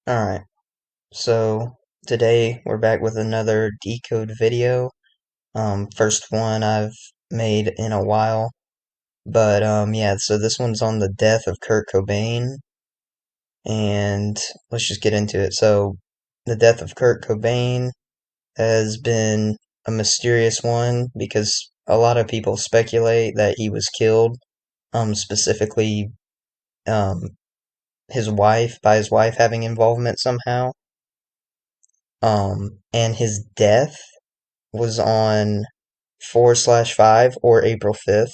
Alright, so today we're back with another decode video. First one I've made in a while. But yeah, so this one's on the death of Kurt Cobain, and let's just get into it. So the death of Kurt Cobain has been a mysterious one because a lot of people speculate that he was killed, specifically um his wife having involvement somehow. And his death was on 4/5 or April 5th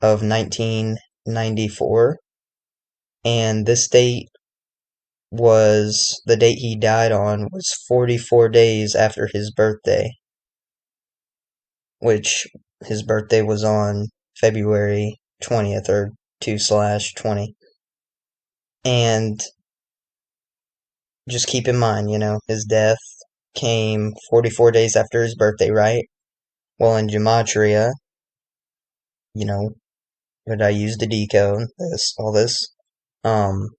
of 1994, and this date was the date he died on was 44 days after his birthday, which his birthday was on February 20th or 2/20. And just keep in mind, his death came 44 days after his birthday, right? Well, in gematria, you know, that I use to decode all this. The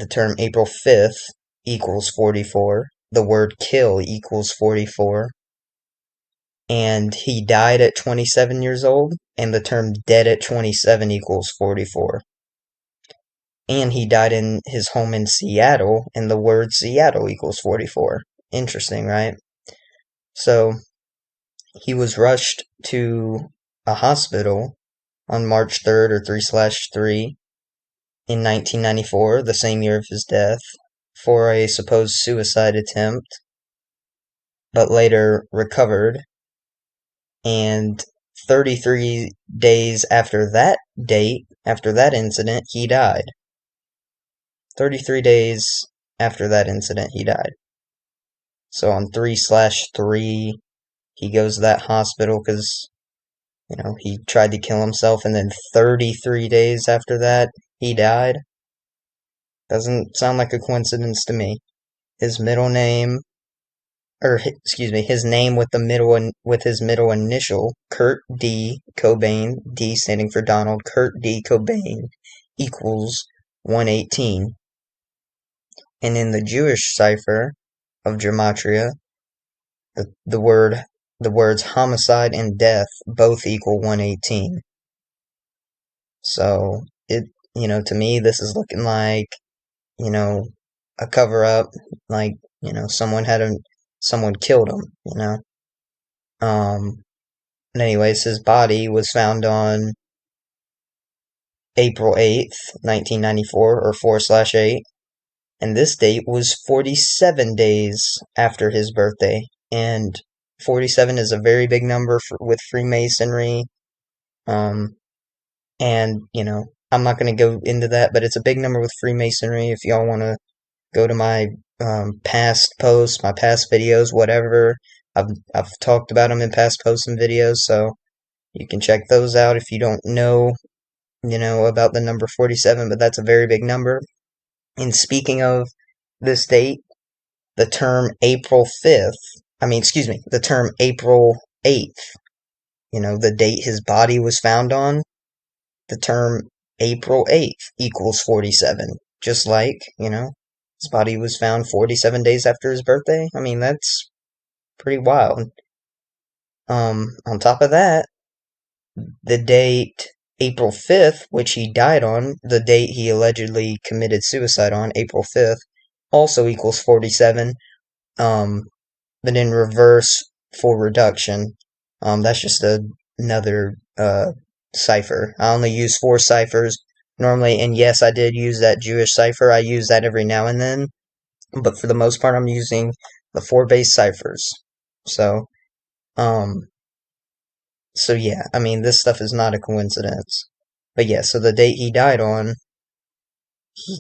term April 5th equals 44. The word kill equals 44. And he died at 27 years old, and the term dead at 27 equals 44. And he died in his home in Seattle, and the word Seattle equals 44. Interesting, right? So, he was rushed to a hospital on March 3rd or 3/3 in 1994, the same year of his death, for a supposed suicide attempt, but later recovered. And 33 days after that date, after that incident, he died. 33 days after that incident, he died. So on 3/3, he goes to that hospital because, he tried to kill himself, and then 33 days after that, he died. Doesn't sound like a coincidence to me. His middle name, or excuse me, his name with his middle initial, Kurt D. Cobain, D standing for Donald, Kurt D. Cobain equals 118. And in the Jewish cipher of gematria, the words homicide and death both equal 118. So to me, this is looking like, you know, a cover up, like, someone killed him. And anyways, his body was found on April 8th, 1994, or 4/8, and this date was 47 days after his birthday. And 47 is a very big number with Freemasonry. Um, and, I'm not going to go into that, but it's a big number with Freemasonry. If y'all want to go to my past posts, my past videos, whatever, I've talked about them in past posts and videos, so you can check those out if you don't know, about the number 47, but that's a very big number. And speaking of this date, the term April 5th, the term April 8th, the date his body was found on, the term April 8th equals 47. Just like, his body was found 47 days after his birthday. I mean, that's pretty wild. On top of that, the date April 5th, which he died on, the date he allegedly committed suicide on, April 5th, also equals 47, but in reverse for reduction. That's just another cipher. I only use 4 ciphers normally, and yes, I did use that Jewish cipher. I use that every now and then, but for the most part, I'm using the 4 base ciphers. So, um, so yeah, I mean, this stuff is not a coincidence. But yeah, so the date he died on,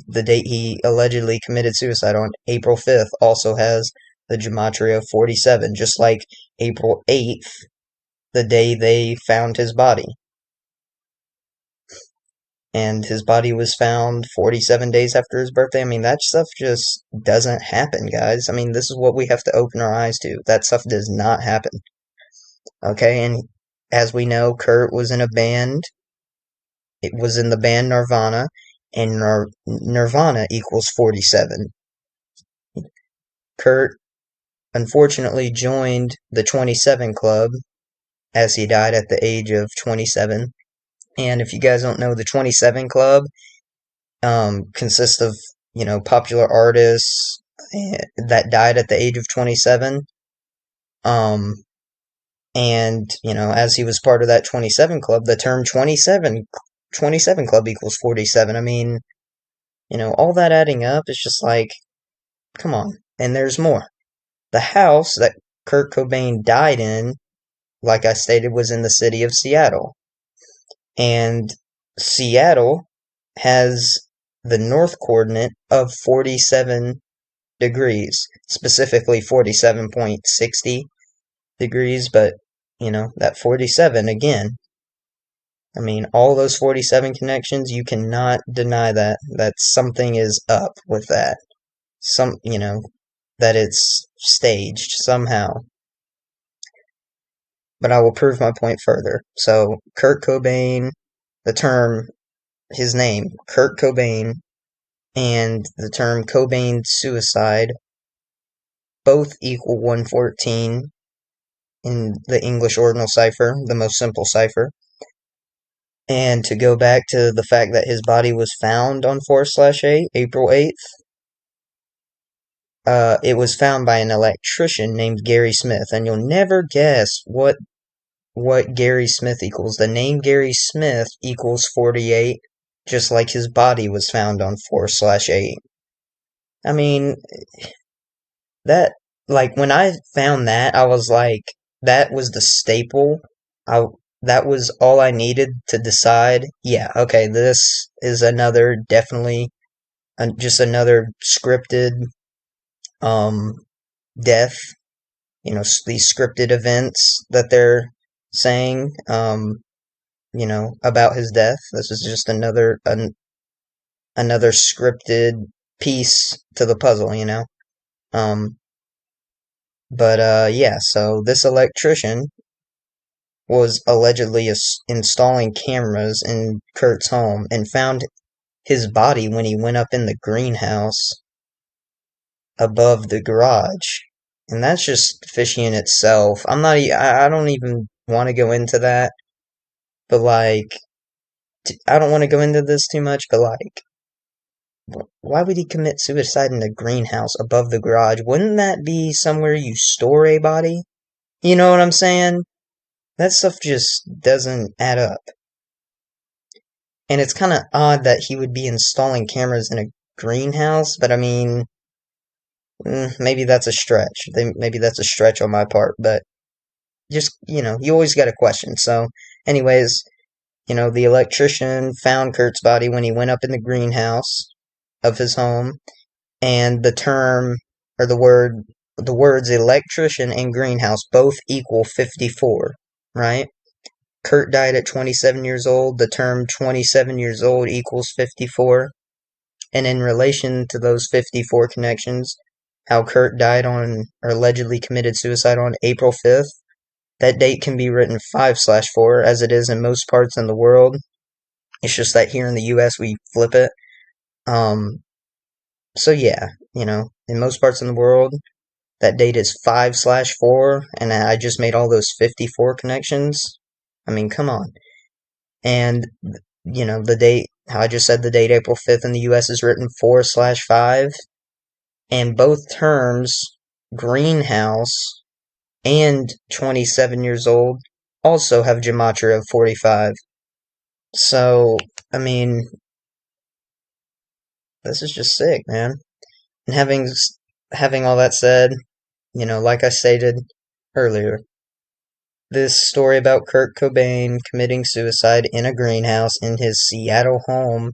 the date he allegedly committed suicide on, April 5th, also has the gematria of 47, just like April 8th, the day they found his body. And his body was found 47 days after his birthday. I mean, that stuff just doesn't happen, guys. I mean, this is what we have to open our eyes to. That stuff does not happen. Okay, and as we know, Kurt was in a band. It was in the band Nirvana, and Nirvana equals 47. Kurt unfortunately joined the 27 Club as he died at the age of 27. And if you guys don't know, the 27 Club consists of, popular artists that died at the age of 27. Um, and, as he was part of that 27 Club, the term 27 Club equals 47. I mean, all that adding up is just like, come on. And there's more. The house that Kurt Cobain died in, like I stated, was in the city of Seattle. And Seattle has the north coordinate of 47 degrees, specifically 47.60 degrees, but, that 47 again. I mean, all those 47 connections, you cannot deny that something is up with that. That it's staged somehow. But I will prove my point further. So, Kurt Cobain, the term, his name, Kurt Cobain, and the term Cobain suicide both equal 114 in the English ordinal cipher, the most simple cipher. And to go back to the fact that his body was found on 4/8, April 8th, it was found by an electrician named Gary Smith. And you'll never guess what Gary Smith equals. The name Gary Smith equals 48, just like his body was found on 4/8. I mean, that, like, when I found that, I was like, that was the staple. That was all I needed to decide. Yeah, okay, this is definitely, just another scripted, death. These scripted events that they're saying, about his death. This is just another scripted piece to the puzzle, Um, but yeah, so this electrician was allegedly installing cameras in Kurt's home and found his body when he went up in the greenhouse above the garage. And that's just fishy in itself. I don't even want to go into that, but like, I don't want to go into this too much, but like, why would he commit suicide in the greenhouse above the garage? Wouldn't that be somewhere you store a body? You know what I'm saying? That stuff just doesn't add up. And it's kind of odd that he would be installing cameras in a greenhouse, but I mean, maybe that's a stretch. Maybe that's a stretch on my part, but just, you always got a question. So, anyways, the electrician found Kurt's body when he went up in the greenhouse of his home, and the term, or the words electrician and greenhouse both equal 54, right? Kurt died at 27 years old. The term 27 years old equals 54. And in relation to those 54 connections, how Kurt died on, or allegedly committed suicide on April 5th, that date can be written 5/4, as it is in most parts in the world. It's just that here in the US we flip it. So yeah, in most parts in the world, that date is 5/4, and I just made all those 54 connections. I mean, come on. And, the date, how I just said the date, April 5th in the US is written 4/5. And both terms, greenhouse and 27 years old, also have gematria of 45. So, I mean, this is just sick, man. And having all that said, like I stated earlier, this story about Kurt Cobain committing suicide in a greenhouse in his Seattle home,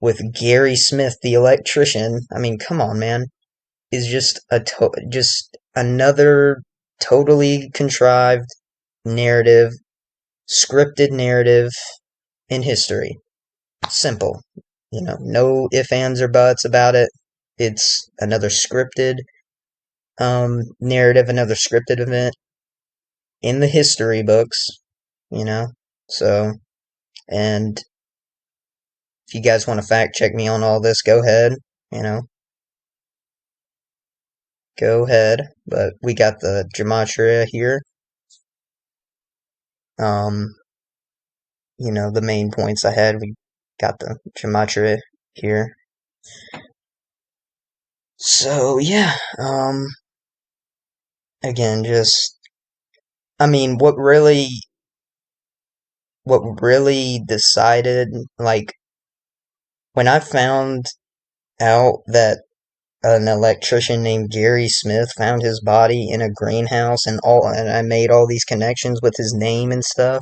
with Gary Smith, the electrician. I mean, come on, man. Is just just another totally contrived narrative, scripted narrative in history. Simple. No ifs, ands, or buts about it. It's another scripted narrative, another scripted event in the history books, you know. So, and If you guys want to fact check me on all this, go ahead. You know, go ahead. But we got the gematria here. Um, the main points I had, we got the gematria here. So yeah, again, just I mean, what really decided, like, when I found out that an electrician named Gary Smith found his body in a greenhouse and I made all these connections with his name and stuff,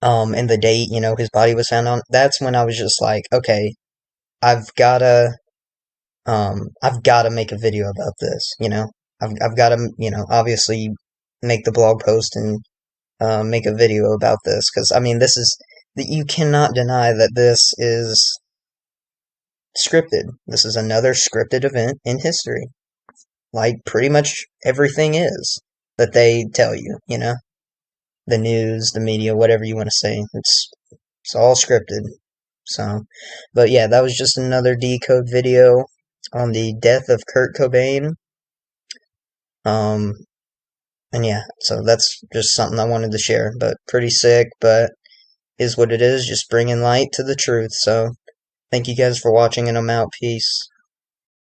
and the date, his body was found on, that's when I was just like, okay, I've gotta, I've gotta make a video about this, I've gotta, obviously make the blog post and, make a video about this, because, I mean, you cannot deny that this is scripted. This is another scripted event in history. Like pretty much everything is that they tell you, the news, the media, whatever you want to say. It's all scripted. So, but yeah, that was just another decode video on the death of Kurt Cobain. Um, and yeah, so that's just something I wanted to share. But pretty sick, but is what it is. Just bringing light to the truth. So, thank you guys for watching, and I'm out. Peace.